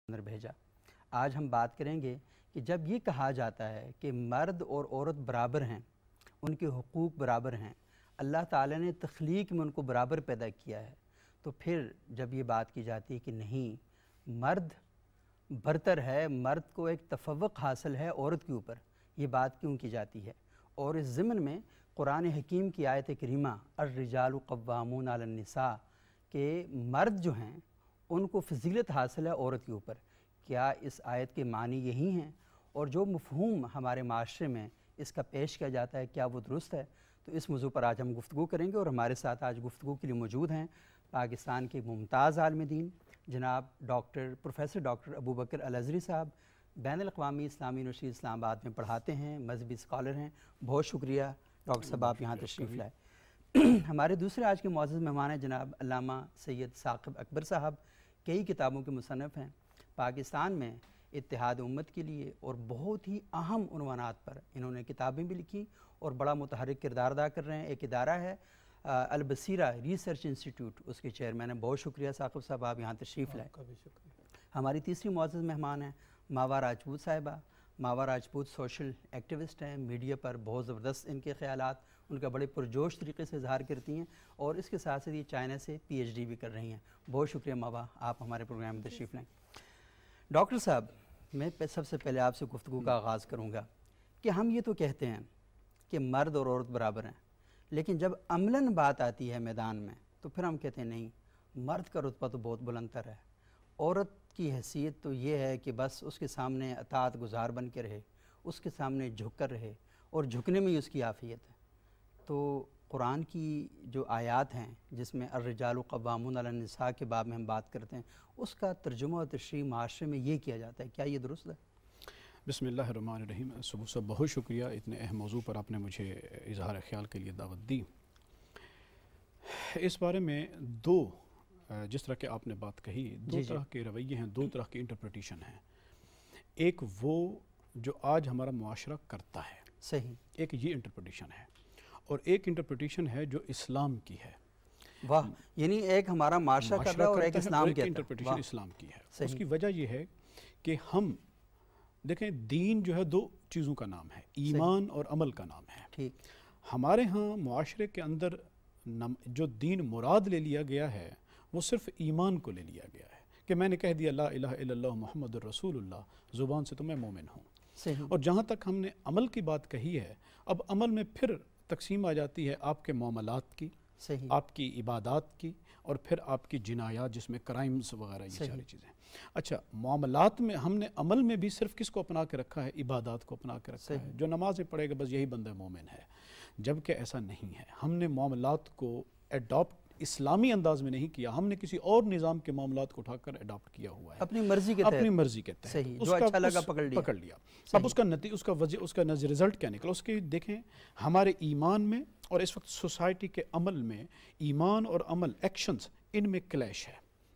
اندر بھیجا۔ آج ہم بات کریں گے کہ جب یہ کہا جاتا ہے کہ مرد اور عورت برابر ہیں، ان کے حقوق برابر ہیں، اللہ تعالیٰ نے تخلیق میں ان کو برابر پیدا کیا ہے، تو پھر جب یہ بات کی جاتی ہے کہ نہیں، مرد برتر ہے، مرد کو ایک تفوق حاصل ہے عورت کے اوپر، یہ بات کیوں کی جاتی ہے؟ اور اس ضمن میں قرآن حکیم کی آیت کریمہ الرجال قوامون علی النساء کہ مرد جو ہیں ان کو فضیلت حاصل ہے عورت کے اوپر، کیا اس آیت کے معنی یہی ہیں؟ اور جو مفہوم ہمارے معاشرے میں اس کا پیش کیا جاتا ہے کیا وہ درست ہے؟ تو اس موضوع پر آج ہم گفتگو کریں گے، اور ہمارے ساتھ آج گفتگو کے لیے موجود ہیں پاکستان کے ممتاز عالم دین جناب پروفیسر ڈاکٹر ابوبکر الازہری صاحب، بین الاقوامی اسلامی یونیورسٹی اسلام آباد میں پڑھاتے ہیں، مذہبی اسکالر ہیں۔ بہت شکریہ ڈاکٹر صاحب آپ یہاں تشریف لائے۔ ہمارے دوسرے آج کے معزز مہمان ہیں جناب علامہ سید ثاقب اکبر صاحب، کئی کتابوں کے مصنف ہیں، پاکستان میں اتحاد امت کے لیے اور بہت ہی اہم عنوانات پر انہوں نے کتابیں بھی لکھی اور بڑا متحرک کردار ادا کر رہے ہیں۔ ایک ادارہ ہے البصیرہ ریسرچ انسٹیٹیوٹ، اس کے چیئرمین ہیں۔ بہت شکریہ ثاقب صاحب آپ یہاں تشریف لائے۔ ہماری تیسری معزز مہمان ہیں ماوا راجپوت صاحبہ۔ ماوا راجپوت سوشل ایکٹیوسٹ ہیں، میڈیا پر بہت زبردست ان کے خیالات ان کا بڑے پرجوش طریقے سے اظہار کرتی ہیں، اور اس کے ساتھ ساتھ یہ چائنا سے پی ایچ ڈی بھی کر رہی ہیں۔ بہت شکریہ ماوا، آپ ہمارے پروگرام میں تشریف لائیں۔ ڈاکٹر صاحب، میں سب سے پہلے آپ سے گفتگو کا آغاز کروں گا کہ ہم یہ تو کہتے ہیں کہ مرد اور عورت برابر ہیں، لیکن جب عملاً بات آتی ہے میدان میں تو پھر ہم کہتے ہیں نہیں، مرد کا رتبہ تو بہت بلند تر ہے، عورت کی حیثیت تو یہ ہے کہ بس اس کے سامنے اطاعت گزار بن کے رہے، اس کے سامنے جھک کر رہے، اور جھکنے میں ہی اس کی عافیت ہے۔ تو قرآن کی جو آیات ہیں جس میں الرجال قوامون علی النساء کے باب میں ہم بات کرتے ہیں، اس کا ترجمہ و تشریح معاشرے میں یہ کیا جاتا ہے، کیا یہ درست ہے؟ بسم اللہ الرحمن الرحیم۔ صبح بہت شکریہ، اتنے اہم موضوع پر آپ نے مجھے اظہار خیال کے لیے دعوت دی۔ اس بارے میں جس طرح کہ آپ نے بات کہی، دو طرح کے رویے ہیں، دو طرح کی انٹرپریٹیشن ہیں۔ ایک وہ جو آج ہمارا معاشرہ کرتا ہے، صحیح، ایک یہ انٹرپریٹیشن ہے، اور ایک انٹرپریٹیشن ہے جو اسلام کی ہے۔ واہ، یعنی ایک ہمارا معاشرہ کر رہا ہے اور ایک اسلام کہتا ہے۔ انٹرپریٹیشن اسلام کی ہے۔ اس کی وجہ یہ ہے کہ ہم دیکھیں، دین جو ہے دو چیزوں کا نام ہے، ایمان اور عمل کا نام ہے۔ ٹھیک، ہمارے ہاں معاشرے کے اندر جو دین مراد لے لیا گیا ہے وہ صرف ایمان کو لے لیا گیا ہے کہ میں نے کہہ دیا لا الہ الا اللہ محمد الرسول اللہ، زبان سے تو میں مومن ہوں۔ صحیح۔ اور جہاں تک ہم نے عمل کی بات کہی ہے، اب عمل میں پھر تقسیم آ جاتی ہے آپ کے معاملات کی، صحیح، آپ کی عبادات کی، اور پھر آپ کی جنایات جس میں کرائمز وغیرہ یہ ساری چیزیں۔ اچھا، معاملات میں ہم نے عمل میں بھی صرف کس کو اپنا کے رکھا ہے؟ عبادات کو اپنا کے رکھا ہے۔ جو نمازیں پڑھے گا بس یہی بندہ مومن ہے، جبکہ ایسا نہیں ہے۔ ہم نے معاملات کو ایڈاپٹ اسلامی انداز میں نہیں کیا، ہم نے کسی اور نظام کے معاملات کو اٹھا کر اڈاپٹ کیا ہوا ہے، اپنی مرضی کے تحت، اپنی مرضی کے تحت۔ صحیح، جو اچھا لگا پکڑ لیا۔ اب اس کا رزلٹ کیا نکلا؟ اس کے دیکھیں، ہمارے ایمان میں اور اس وقت سوسائٹی کے عمل میں، ایمان اور عمل ایکشنز، ان میں کلیش ہے،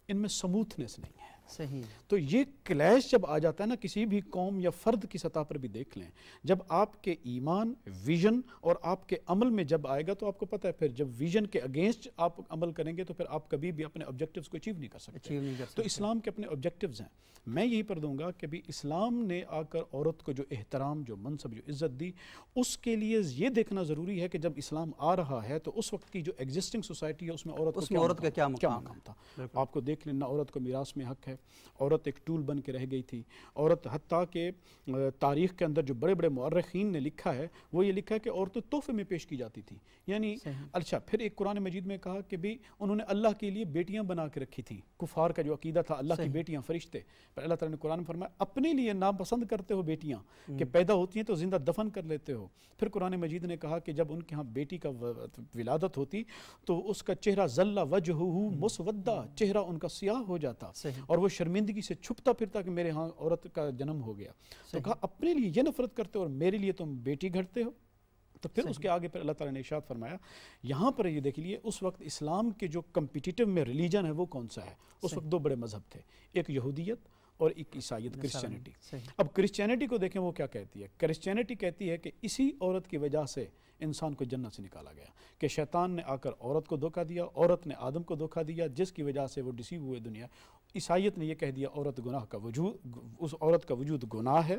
ان میں سموتھنس نہیں ہے۔ صحیح۔ تو یہ کلیش جب آ جاتا ہے نا، کسی بھی قوم یا فرد کی سطح پر بھی دیکھ لیں، جب آپ کے ایمان، ویژن اور آپ کے عمل میں جب آئے گا تو آپ کو پتہ ہے پھر جب ویژن کے اگینسٹ آپ عمل کریں گے تو پھر آپ کبھی بھی اپنے آبجیکٹیوز کو اچیو نہیں کر سکتے۔ تو اسلام کے اپنے آبجیکٹیوز ہیں۔ میں یہی پر دوں گا کہ بھی اسلام نے آ کر عورت کو جو احترام، جو منصب، جو عزت دی، اس کے لیے یہ دیکھنا ضروری ہے کہ جب اسلام آ رہا ہے تو اس وقت کی جو ایگزسٹنگ سوسائٹی ہے اس میں عورت کا کیا مقام تھا۔ آپ کو دیکھ لینا، عورت کو میراث میں حق ہے، عورت ایک ٹول بن کے رہ گئی تھی۔ عورت حتیٰ کہ تاریخ کے اندر جو بڑے بڑے مورخین نے لکھا ہے وہ یہ لکھا ہے کہ عورتیں تحفے میں پیش کی جاتی تھی، یعنی اچھا پھر ایک قرآن مجید میں کہا کہ بھی انہوں نے اللہ کے لیے بیٹیاں بنا کے رکھی تھیں۔ کفار کا جو عقیدہ تھا اللہ کی بیٹیاں، فرشتے، پر اللہ تعالیٰ نے قرآن میں فرمایا اپنے لیے ناپسند کرتے ہو بیٹیاں کہ پیدا ہوتی ہیں تو زندہ دفن کر لیتے ہو۔ پھر قرآن مجید نے کہا کہ جب ان کے ہاں بیٹی کا ولادت ہوتی تو اس کا چہرہ ظل وجہہ مسودہ، چہرہ ان کا سیاہ ہو جاتا اور وہ شرمندگی سے چھپتا پھرتا کہ میرے ہاں عورت کا جنم ہو گیا۔ تو کہا اپنے لیے یہ نفرت کرتے ہو اور میرے لیے تم بیٹی گھڑتے ہو۔ تو پھر اس کے آگے پھر اللہ تعالیٰ نے ارشاد فرمایا، یہاں پر یہ دیکھ لیے اس وقت اسلام کے جو کمپیٹیٹو میں ریلیجن ہے وہ کون سا ہے؟ اس وقت دو بڑے مذہب تھے، ایک یہودیت اور ایک عیسائیت، کرسچینٹی۔ اب کرسچینٹی کو دیکھیں وہ کیا کہتی ہے؟ کرسچینٹی کہتی ہے کہ اسی عورت کی وجہ سے انسان کو جنت سے نکالا گیا، کہ شیطان نے آ کر عورت کو دھوکہ دیا، عورت نے آدم کو دھوکہ دیا، جس کی وجہ سے وہ ڈسیو ہوئے دنیا۔ عیسائیت نے یہ کہہ دیا عورت گناہ کا وجود، اس عورت کا وجود گناہ ہے،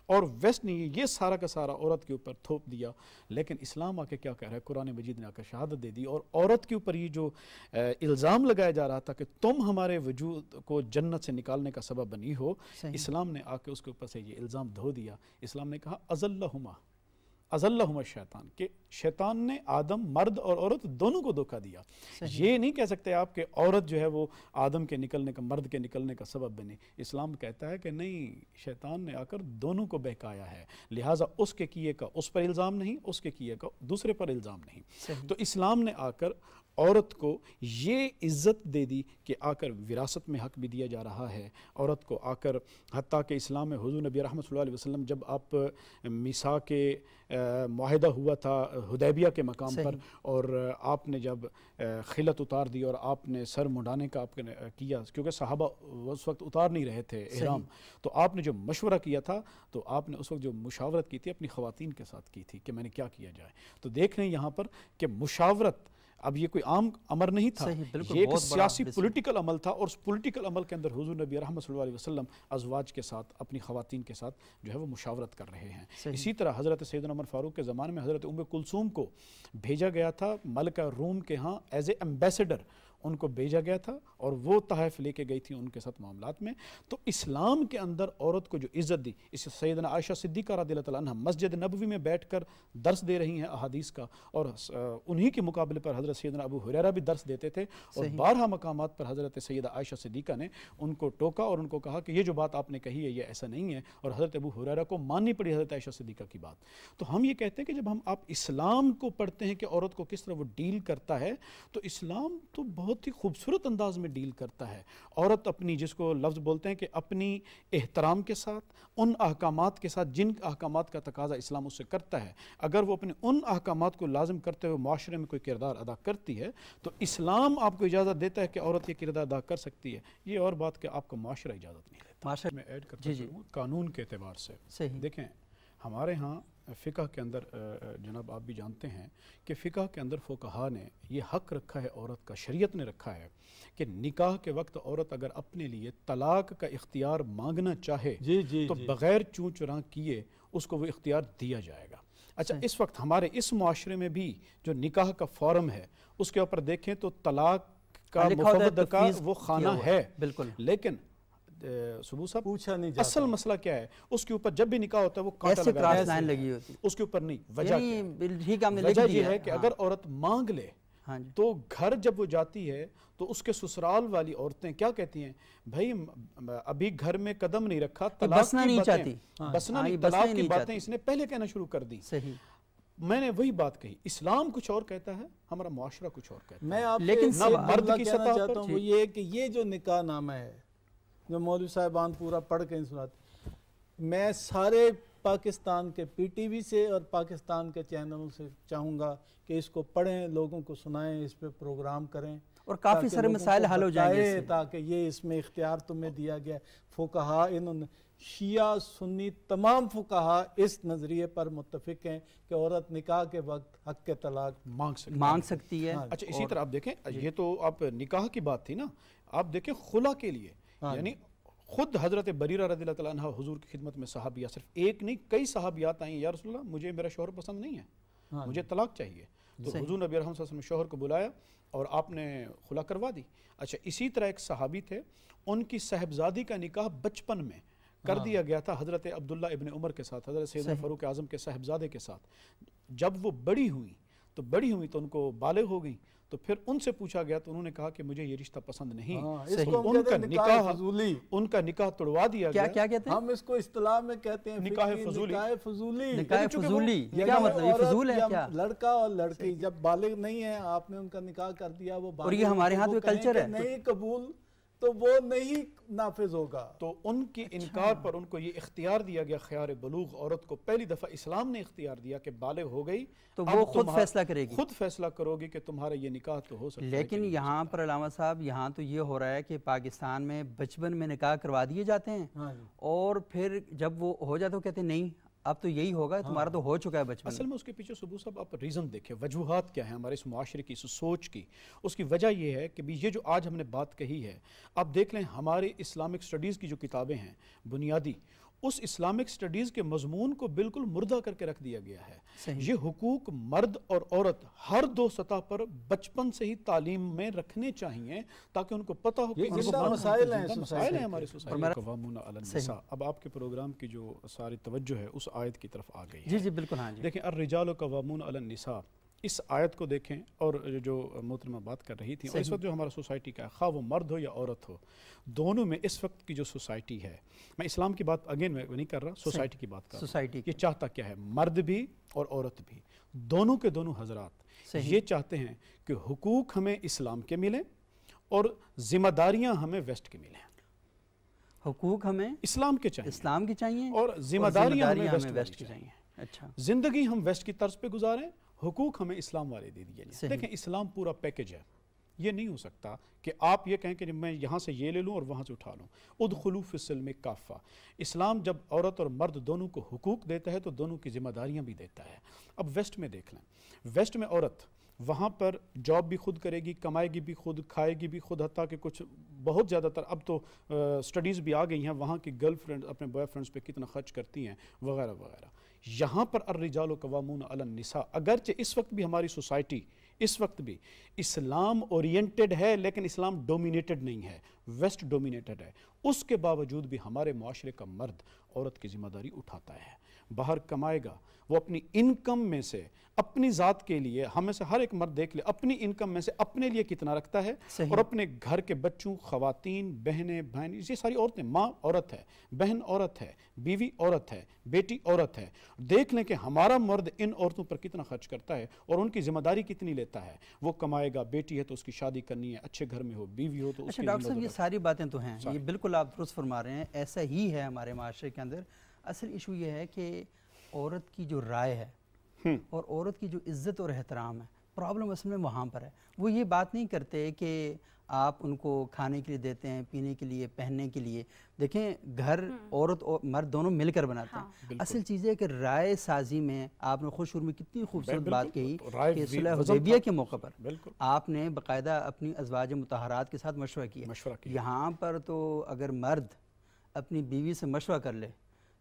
اور ویسٹ نے یہ سارا کا سارا عورت کے اوپر تھوپ دیا۔ لیکن اسلام آ کے کیا کہہ رہا ہے؟ قرآن مجید نے آ کر شہادت دے دی، اور عورت کے اوپر یہ جو الزام لگایا جا رہا تھا کہ تم ہمارے وجود کو جنت سے نکالنے کا سبب بنی ہو، اسلام نے آ کے اس کے اوپر سے یہ الزام دھو دیا۔ اسلام نے کہا اضلہما الشیطان، کہ شیطان نے آدم، مرد اور عورت دونوں کو دھوکہ دیا۔ یہ نہیں کہہ سکتے آپ کہ عورت جو ہے وہ آدم کے نکلنے کا، مرد کے نکلنے کا سبب بنے۔ اسلام کہتا ہے کہ نہیں، شیطان نے آ کر دونوں کو بہکایا ہے، لہٰذا اس کے کیے کا اس پر الزام نہیں، اس کے کیے کا دوسرے پر الزام نہیں۔ تو اسلام نے آ کر عورت کو یہ عزت دے دی کہ آ کر وراثت میں حق بھی دیا جا رہا ہے عورت کو، آ کر حتیٰ کہ اسلام میں حضور نبی رحمۃ صلی اللہ علیہ وسلم جب آپ میثاق کے معاہدہ ہوا تھا حدیبیہ کے مقام پر، اور آپ نے جب خلعت اتار دی اور آپ نے سر منڈانے کا آپ نے کیا، کیونکہ صحابہ اس وقت اتار نہیں رہے تھے احرام، تو آپ نے جو مشورہ کیا تھا، تو آپ نے اس وقت جو مشاورت کی تھی اپنی خواتین کے ساتھ کی تھی کہ میں نے کیا کیا جائے۔ تو دیکھ رہے ہیں یہاں پر کہ مشاورت، اب یہ کوئی عام امر نہیں تھا، یہ ایک سیاسی پولیٹیکل عمل تھا، اور اس پولیٹیکل عمل کے اندر حضور نبی رحمۃ صلی اللہ علیہ وسلم ازواج کے ساتھ، اپنی خواتین کے ساتھ جو ہے وہ مشاورت کر رہے ہیں۔ اسی طرح حضرت سیدنا عمر فاروق کے زمانے میں حضرت ام کلثوم کو بھیجا گیا تھا ملکہ روم کے ہاں ایز اے ایمبیسڈر، ان کو بھیجا گیا تھا، اور وہ تحائف لے کے گئی تھی ان کے ساتھ معاملات میں۔ تو اسلام کے اندر عورت کو جو عزت دی، اس سے سیدنا عائشہ صدیقہ رضی اللہ تعالیٰ عنہ مسجد نبوی میں بیٹھ کر درس دے رہی ہیں احادیث کا، اور انہی کے مقابلے پر حضرت سیدنا ابو ہریرہ بھی درس دیتے تھے، اور بارہا مقامات پر حضرت سیدہ عائشہ صدیقہ نے ان کو ٹوکا اور ان کو کہا کہ یہ جو بات آپ نے کہی ہے یہ ایسا نہیں ہے، اور حضرت ابو ہریرہ کو ماننی پڑی حضرت عائشہ صدیقہ کی بات۔ تو ہم یہ کہتے ہیں کہ جب ہم آپ اسلام کو پڑھتے ہیں کہ عورت کو کس طرح وہ ڈیل کرتا ہے، تو اسلام تو بہت ہی خوبصورت انداز میں ڈیل کرتا ہے۔ عورت اپنی، جس کو لفظ بولتے ہیں کہ اپنی احترام کے ساتھ، ان احکامات کے ساتھ جن احکامات کا تقاضا اسلام اس سے کرتا ہے، اگر وہ اپنے ان احکامات کو لازم کرتے ہوئے معاشرے میں کوئی کردار ادا کرتی ہے، تو اسلام آپ کو اجازت دیتا ہے کہ عورت یہ کردار ادا کر سکتی ہے۔ یہ اور بات کہ آپ کو معاشرہ اجازت نہیں دیتا۔ میں ایڈ کرتا ہوں قانون کے اعتبار سے، دیکھیں ہمارے ہاں فقہ کے اندر، جناب آپ بھی جانتے ہیں کہ فقہ کے اندر فقہا نے یہ حق رکھا ہے عورت کا، شریعت نے رکھا ہے کہ نکاح کے وقت عورت اگر اپنے لیے طلاق کا اختیار مانگنا چاہے تو بغیر چوں چراں کیے اس کو وہ اختیار دیا جائے گا۔ اچھا، اس وقت ہمارے اس معاشرے میں بھی جو نکاح کا فارم ہے اس کے اوپر دیکھیں تو طلاق کا مفوضہ کا وہ خانہ ہے، بالکل، لیکن سبو صاحب پوچھا نہیں جاتا اصل مسئلہ کیا ہے، اس کے اوپر جب بھی نکاح ہوتا ہے وہ کانٹا لگی ہوتی ہے، اس کے اوپر نہیں۔ وجہ یہ ہے کہ اگر عورت مانگ لے تو گھر جب وہ جاتی ہے تو اس کے سسرال والی عورتیں کیا کہتی ہیں؟ بھائی ابھی گھر میں قدم نہیں رکھا، طلاق کی باتیں اس نے پہلے کہنا شروع کر دی۔ میں نے وہی بات کہی، اسلام کچھ اور کہتا ہے، ہمارا معاشرہ کچھ اور کہتا ہے۔ میں آپ سے مرد کی سطح چاہتا ہوں وہ یہ کہ یہ جو نکاح نامہ ہے جو مولوی صاحبان پورا پڑھ کے سناتے، میں سارے پاکستان کے پی ٹی وی سے اور پاکستان کے چینلوں سے چاہوں گا کہ اس کو پڑھیں، لوگوں کو سنائیں، اس پہ پروگرام کریں، اور کافی سارے مسائل حل ہو جائیں گے، تاکہ یہ اس میں اختیار تمہیں دیا گیا۔ فقہا، انہوں نے شیعہ سنی تمام فقہا اس نظریے پر متفق ہیں کہ عورت نکاح کے وقت حق کے طلاق مانگ سکتی ہے۔ اچھا، اسی طرح آپ دیکھیں، یہ تو آپ نکاح کی بات تھی نا، آپ دیکھیں خلا کے لیے، یعنی خود حضرت بریرہ رضی اللہ تعالیٰ عنہ حضور کی خدمت میں صحابیہ، صرف ایک نہیں کئی صحابیات آئیں، یا رسول اللہ مجھے میرا شوہر پسند نہیں ہے، مجھے طلاق چاہیے، تو حضور نبی رحمۃ صلی اللہ علیہ وسلم نے شوہر کو بلایا اور آپ نے خلا کروا دی۔ اچھا، اسی طرح ایک صحابی تھے، ان کی صاحبزادی کا نکاح بچپن میں کر دیا گیا تھا حضرت عبداللہ ابن عمر کے ساتھ، حضرت سیدنا فاروق اعظم کے صاحبزادے کے ساتھ۔ جب وہ بڑی ہوئی تو ان کو بالغ ہو گئی، تو پھر ان سے پوچھا گیا تو انہوں نے کہا کہ مجھے یہ رشتہ پسند نہیں، ان کا نکاح توڑوا دیا گیا۔ کیا کہتے ہیں؟ ہم اس کو اصطلاح میں کہتے ہیں نکاح فضولی۔ نکاح فضولی کیا مطلب؟ یہ فضول ہے کیا؟ لڑکا اور لڑکی جب بالغ نہیں ہے، آپ نے ان کا نکاح کر دیا، وہ اور یہ ہمارے ہاں تو کلچر ہے، نہیں قبول تو وہ نہیں نافذ ہوگا۔ تو ان کی انکار پر ان کو یہ اختیار دیا گیا، خیار بلوغ عورت کو پہلی دفعہ اسلام نے اختیار دیا کہ بالغ ہو گئی تو وہ خود فیصلہ کرے گی، خود فیصلہ کرو گی کہ تمہارا یہ نکاح تو ہو سکتا ہے۔ لیکن یہاں پر علامہ صاحب، یہاں تو یہ ہو رہا ہے کہ پاکستان میں بچپن میں نکاح کروا دیے جاتے ہیں، اور پھر جب وہ ہو جاتا ہے کہتے ہیں نہیں اب تو یہی ہوگا, تمہارا تو ہو چکا ہے بچپن. اصل میں اس کے پیچھے سبو صاحب آپ ریزن دیکھیں, وجوہات کیا ہیں ہمارے اس معاشرے کی, اس سوچ کی. اس کی وجہ یہ ہے کہ یہ جو آج ہم نے بات کہی ہے, آپ دیکھ لیں ہمارے اسلامک سٹڈیز کی جو کتابیں ہیں بنیادی, اس اسلامک سٹڈیز کے مضمون کو بالکل مردہ کر کے رکھ دیا گیا ہے. یہ حقوق مرد اور عورت ہر دو سطح پر بچپن سے ہی تعلیم میں رکھنے چاہیے تاکہ ان کو پتہ ہو کہ مسائل ہیں ہمارے سوسائٹی. قوامون علی النساء. اب آپ کے پروگرام کی جو ساری توجہ ہے اس آیت کی طرف آ گئی ہے. جی جی بالکل. ہاں جی دیکھیں الرجال قوامون علی النساء, اس آیت کو دیکھیں اور جو محترمہ بات کر رہی تھی, اور اس وقت جو ہمارا سوسائٹی کا ہے, خواہ وہ مرد ہو یا عورت ہو, دونوں میں اس وقت کی جو سوسائٹی ہے, میں اسلام کی بات اگین میں نہیں کر رہا, سوسائٹی کی بات کر رہا ہوں. یہ چاہتا کیا ہے, مرد بھی اور عورت بھی, دونوں کے دونوں حضرات یہ چاہتے ہیں کہ حقوق ہمیں اسلام کے ملیں اور ذمہ داریاں ہمیں ویسٹ کے ملیں. حقوق ہمیں اسلام کے چاہیے اور ذمہ داریاں ہمیں ویسٹ کی چاہیے. اچھا, زندگی ہم ویسٹ کی طرز پہ گزاریں, حقوق ہمیں اسلام والے دے دیے جائیں. دیکھیں اسلام پورا پیکج ہے. یہ نہیں ہو سکتا کہ آپ یہ کہیں کہ میں یہاں سے یہ لے لوں اور وہاں سے اٹھا لوں. ادخلوا فی السلم کافہ. اسلام جب عورت اور مرد دونوں کو حقوق دیتا ہے تو دونوں کی ذمہ داریاں بھی دیتا ہے. اب ویسٹ میں دیکھ لیں, ویسٹ میں عورت وہاں پر جاب بھی خود کرے گی, کمائے گی بھی خود, کھائے گی بھی خود, حتیٰ کہ کچھ بہت زیادہ تر اب تو سٹڈیز بھی آ گئی ہیں, وہاں کی گرل فرینڈ اپنے بوائے فرینڈس پہ کتنا خرچ کرتی ہیں وغیرہ وغیرہ. یہاں پر الرجال قوامون علی النساء, اگرچہ اس وقت بھی ہماری سوسائٹی اس وقت بھی اسلام اورینٹڈ ہے لیکن اسلام ڈومینیٹڈ نہیں ہے, ویسٹ ڈومینیٹڈ ہے, اس کے باوجود بھی ہمارے معاشرے کا مرد عورت کی ذمہ داری اٹھاتا ہے. باہر کمائے گا, وہ اپنی انکم میں سے اپنی ذات کے لیے, ہم میں سے ہر ایک مرد دیکھ لے اپنی انکم میں سے اپنے لیے کتنا رکھتا ہے, اور اپنے گھر کے بچوں, خواتین, بہنیں, بہن, یہ ساری عورتیں, ماں عورت ہے, بہن عورت ہے, بیوی عورت ہے, بیٹی عورت ہے. دیکھ لیں کہ ہمارا مرد ان عورتوں پر کتنا خرچ کرتا ہے اور ان کی ذمہ داری کتنی لیتا ہے. وہ کمائے گا, بیٹی ہے تو اس کی شادی کرنی ہے, اچھے گھر میں ہو, بیوی ہو تو اس کی. ڈاکٹر صاحب یہ ساری باتیں تو ہیں, یہ بالکل آپ درست فرما رہے ہیں, ایسا ہی ہے ہمارے معاشرے کے اندر. اصل ایشو یہ ہے کہ عورت کی جو رائے ہے اور عورت کی جو عزت اور احترام ہے, پرابلم اصل میں وہاں پر ہے. وہ یہ بات نہیں کرتے کہ آپ ان کو کھانے کے لیے دیتے ہیں, پینے کے لیے, پہننے کے لیے. دیکھیں گھر عورت اور مرد دونوں مل کر بناتے ہیں. اصل چیز ہے کہ رائے سازی میں آپ نے خود شروع میں کتنی خوبصورت بات کہی کہ صلح حدیبیہ کے موقع پر آپ نے باقاعدہ اپنی ازواج مطہرات کے ساتھ مشورہ کیا. یہاں پر تو اگر مرد اپنی بیوی سے مشورہ کر لے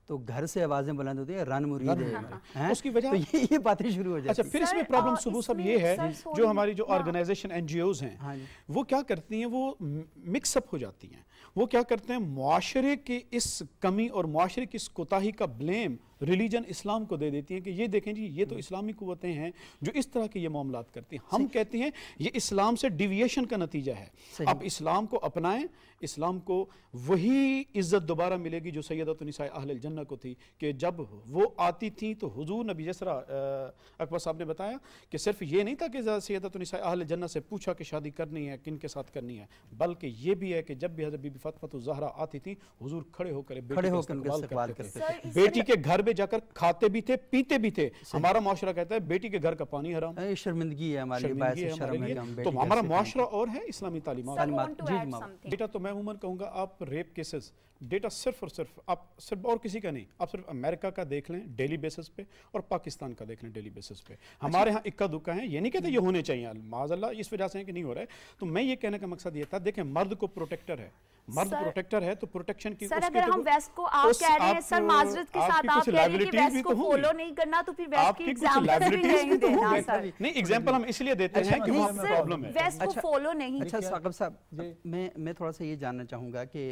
تو گھر سے آوازیں بلند ہوتی ہیں, رن مرید ہے, اس کی وجہ یہ باتیں شروع ہو جاتی ہیں. اچھا, پھر اس میں پرابلم صبح صاحب یہ ہے, جو ہماری جو آرگنائزیشن این جی اوز ہیں وہ کیا کرتی ہیں, وہ مکس اپ ہو جاتی ہیں. وہ کیا کرتے ہیں, معاشرے کی اس کمی اور معاشرے کی اس کوتاہی کا بلیم ریلیجن اسلام کو دے دیتی ہیں کہ یہ دیکھیں جی یہ تو اسلامی قوتیں ہیں جو اس طرح کے یہ معاملات کرتی ہیں. ہم کہتے ہیں یہ اسلام سے ڈیویشن کا نتیجہ ہے. اب اسلام کو اپنائیں, اسلام کو وہی عزت دوبارہ ملے گی جو سیدۃ النساء اہل الجنہ کو تھی, کہ جب وہ آتی تھیں تو حضور نبی, جس طرح اکبر صاحب نے بتایا کہ صرف یہ نہیں تھا کہ سیدۃ النساء اہل الجنہ سے پوچھا کہ شادی کرنی ہے, کن کے ساتھ کرنی ہے, بلکہ یہ بھی ہے کہ جب بھی حضرت بی بی فاطمہ الزہرا آتی تھیں حضور کھڑے ہو کر استقبال کرتے تھے. بیٹی کے گھر میں جا کر کھاتے بھی تھے, پیتے بھی تھے. ہمارا معاشرہ کہتا ہے بیٹی کے گھر کا پانی حرام, شرمندگی ہے ہمارے لیے. تو ہمارا معاشرہ اور ہے اسلامی تعلیمات. ڈیٹا تو میں عموماً کہوں گا آپ ریپ کیسز ڈیٹا صرف اور صرف آپ صرف اور کسی کا نہیں, آپ صرف امریکہ کا دیکھ لیں ڈیلی بیسس پہ اور پاکستان کا دیکھ لیں ڈیلی بیسس پہ. ہمارے ہاں اکا دکا ہیں, یہ نہیں کہتے یہ ہونے چاہیے, معاذ اللہ اس وجہ سے کہ نہیں ہو رہا ہے. تو میں یہ کہنے کا مقصد یہ تھا, دیکھیں مرد کو پروٹیکٹر ہے, مرد پروٹیکٹر ہے تو پروٹیکشن کی. سر اگر ہم ویسٹ کو آپ کہہ رہے ہیں, سر معذرت کے ساتھ آپ کہہ رہے ہیں کہ ویسٹ کو فالو نہیں کرنا, تو پھر ویسٹ کی ایگزامپل بھی نہیں دینا. سر نہیں, ایگزامپل ہم اس لیے دیتے ہیں کہ وہاں پہ پرابلم ہے, ویسٹ کو فالو نہیں. اچھا ثاقب صاحب, میں تھوڑا سا یہ جاننا چاہوں گا کہ